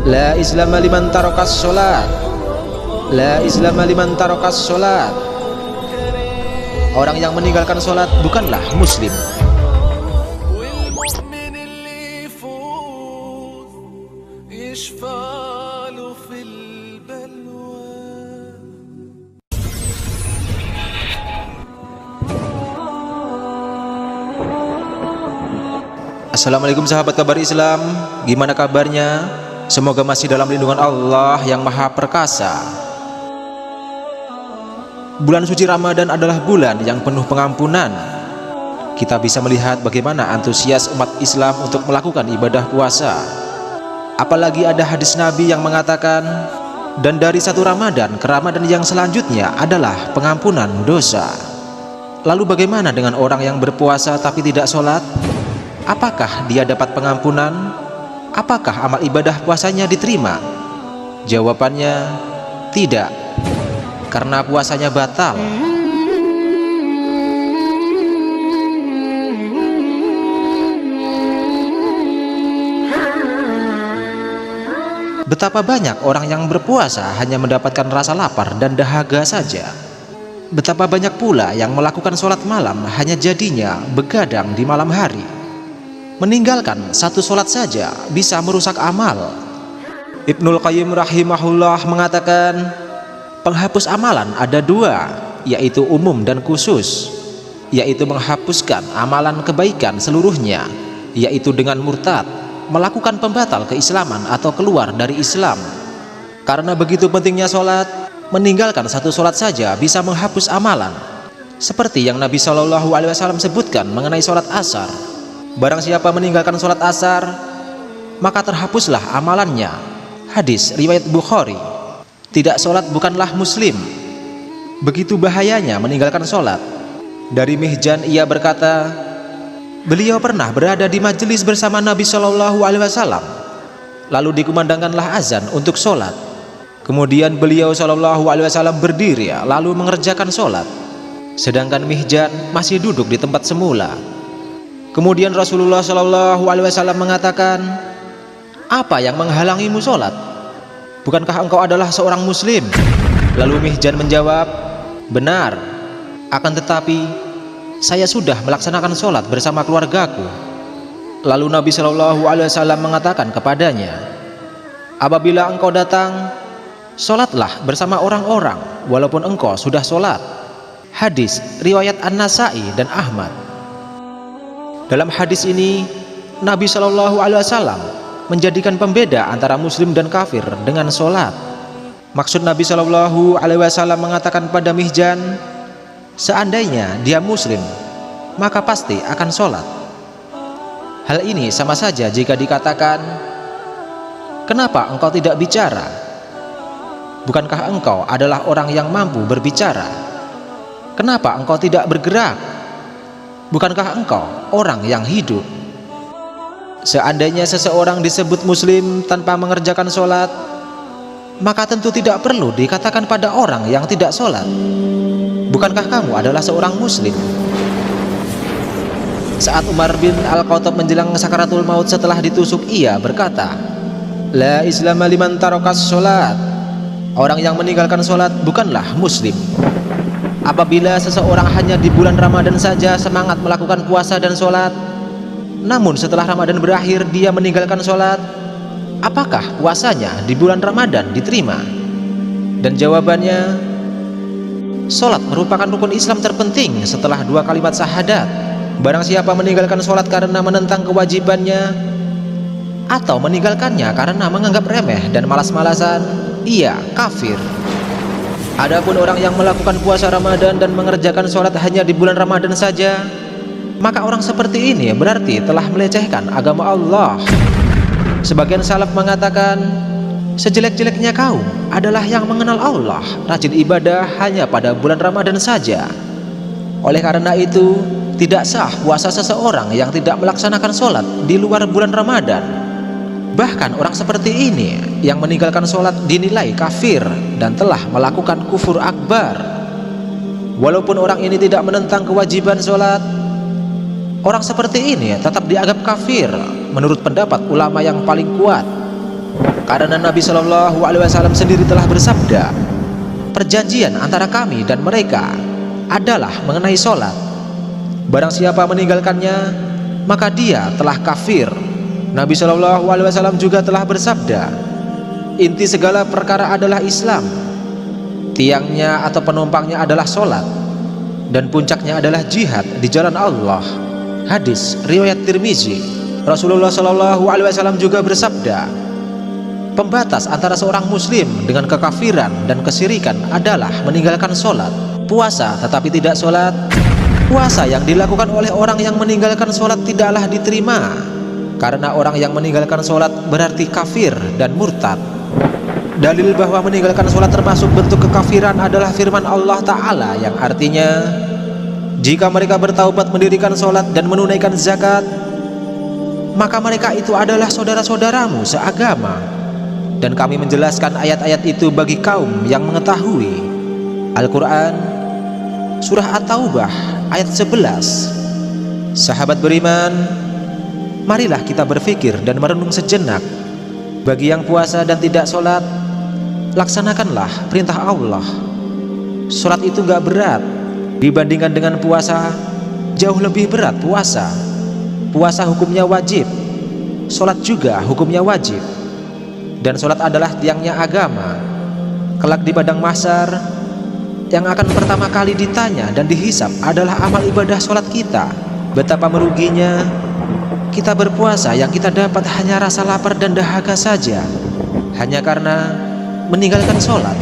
La islama liman tarakas sholat. La islama liman tarakas sholat. Orang yang meninggalkan sholat bukanlah muslim. Assalamualaikum sahabat kabar Islam, gimana kabarnya? Semoga masih dalam lindungan Allah yang Maha Perkasa. Bulan suci Ramadan adalah bulan yang penuh pengampunan. Kita bisa melihat bagaimana antusias umat Islam untuk melakukan ibadah puasa. Apalagi ada hadis Nabi yang mengatakan, dan dari satu Ramadan ke Ramadan yang selanjutnya adalah pengampunan dosa. Lalu bagaimana dengan orang yang berpuasa tapi tidak sholat? Apakah dia dapat pengampunan? Apakah amal ibadah puasanya diterima? Jawabannya tidak, karena puasanya batal. Betapa banyak orang yang berpuasa hanya mendapatkan rasa lapar dan dahaga saja. Betapa banyak pula yang melakukan sholat malam hanya jadinya begadang di malam hari. Meninggalkan satu sholat saja bisa merusak amal. Ibnul Qayyim rahimahullah mengatakan, penghapus amalan ada dua, yaitu umum dan khusus. Yaitu menghapuskan amalan kebaikan seluruhnya, yaitu dengan murtad, melakukan pembatal keislaman atau keluar dari Islam. Karena begitu pentingnya sholat, meninggalkan satu sholat saja bisa menghapus amalan. Seperti yang Nabi SAW sebutkan mengenai sholat asar. Barang siapa meninggalkan sholat asar, maka terhapuslah amalannya. Hadis riwayat Bukhari. Tidak sholat bukanlah muslim. Begitu bahayanya meninggalkan sholat. Dari Mihjan ia berkata, beliau pernah berada di majelis bersama Nabi SAW. Lalu dikumandangkanlah azan untuk sholat. Kemudian beliau SAW berdiri lalu mengerjakan sholat, sedangkan Mihjan masih duduk di tempat semula. Kemudian Rasulullah SAW mengatakan, apa yang menghalangimu sholat? Bukankah engkau adalah seorang muslim? Lalu Mihjan menjawab, benar, akan tetapi saya sudah melaksanakan sholat bersama keluargaku. Lalu Nabi SAW mengatakan kepadanya, apabila engkau datang, sholatlah bersama orang-orang walaupun engkau sudah sholat. Hadis riwayat An-Nasai dan Ahmad. Dalam hadis ini, Nabi SAW menjadikan pembeda antara muslim dan kafir dengan sholat. Maksud Nabi SAW mengatakan pada Mihjan, seandainya dia muslim, maka pasti akan sholat. Hal ini sama saja jika dikatakan, kenapa engkau tidak bicara? Bukankah engkau adalah orang yang mampu berbicara? Kenapa engkau tidak bergerak? Bukankah engkau orang yang hidup? Seandainya seseorang disebut muslim tanpa mengerjakan sholat, maka tentu tidak perlu dikatakan pada orang yang tidak sholat, bukankah kamu adalah seorang muslim? Saat Umar bin Al-Khattab menjelang sakaratul maut setelah ditusuk, ia berkata, la islama liman tarakas sholat. Orang yang meninggalkan sholat bukanlah muslim. Apabila seseorang hanya di bulan Ramadan saja semangat melakukan puasa dan sholat, namun setelah Ramadan berakhir dia meninggalkan sholat, apakah puasanya di bulan Ramadan diterima? Dan jawabannya, sholat merupakan rukun Islam terpenting setelah dua kalimat syahadat. Barang siapa meninggalkan sholat karena menentang kewajibannya atau meninggalkannya karena menganggap remeh dan malas-malasan, ia kafir. Adapun orang yang melakukan puasa Ramadan dan mengerjakan sholat hanya di bulan Ramadan saja, maka orang seperti ini berarti telah melecehkan agama Allah. Sebagian salaf mengatakan, sejelek-jeleknya kaum adalah yang mengenal Allah, rajin ibadah hanya pada bulan Ramadan saja. Oleh karena itu, tidak sah puasa seseorang yang tidak melaksanakan sholat di luar bulan Ramadan. Bahkan orang seperti ini yang meninggalkan sholat dinilai kafir dan telah melakukan kufur akbar. Walaupun orang ini tidak menentang kewajiban sholat, orang seperti ini tetap dianggap kafir menurut pendapat ulama yang paling kuat. Karena Nabi Shallallahu Alaihi Wasallam sendiri telah bersabda, perjanjian antara kami dan mereka adalah mengenai sholat. Barang siapa meninggalkannya, maka dia telah kafir. Nabi Shallallahu Alaihi Wasallam juga telah bersabda, inti segala perkara adalah Islam. Tiangnya atau penumpangnya adalah sholat, dan puncaknya adalah jihad di jalan Allah. Hadis riwayat Tirmizi. Rasulullah Shallallahu Alaihi Wasallam juga bersabda, pembatas antara seorang muslim dengan kekafiran dan kesyirikan adalah meninggalkan sholat. Puasa tetapi tidak sholat. Puasa yang dilakukan oleh orang yang meninggalkan sholat tidaklah diterima, karena orang yang meninggalkan sholat berarti kafir dan murtad. Dalil bahwa meninggalkan sholat termasuk bentuk kekafiran adalah firman Allah Ta'ala yang artinya, jika mereka bertaubat mendirikan sholat dan menunaikan zakat, maka mereka itu adalah saudara-saudaramu seagama. Dan kami menjelaskan ayat-ayat itu bagi kaum yang mengetahui. Al-Quran Surah At-Taubah ayat 11. Sahabat beriman, marilah kita berfikir dan merenung sejenak. Bagi yang puasa dan tidak sholat, laksanakanlah perintah Allah. Sholat itu gak berat dibandingkan dengan puasa. Jauh lebih berat puasa. Puasa hukumnya wajib, sholat juga hukumnya wajib. Dan sholat adalah tiangnya agama. Kelak di padang mahsyar, yang akan pertama kali ditanya dan dihisap adalah amal ibadah sholat kita. Betapa meruginya kita berpuasa yang kita dapat hanya rasa lapar dan dahaga saja, hanya karena meninggalkan sholat.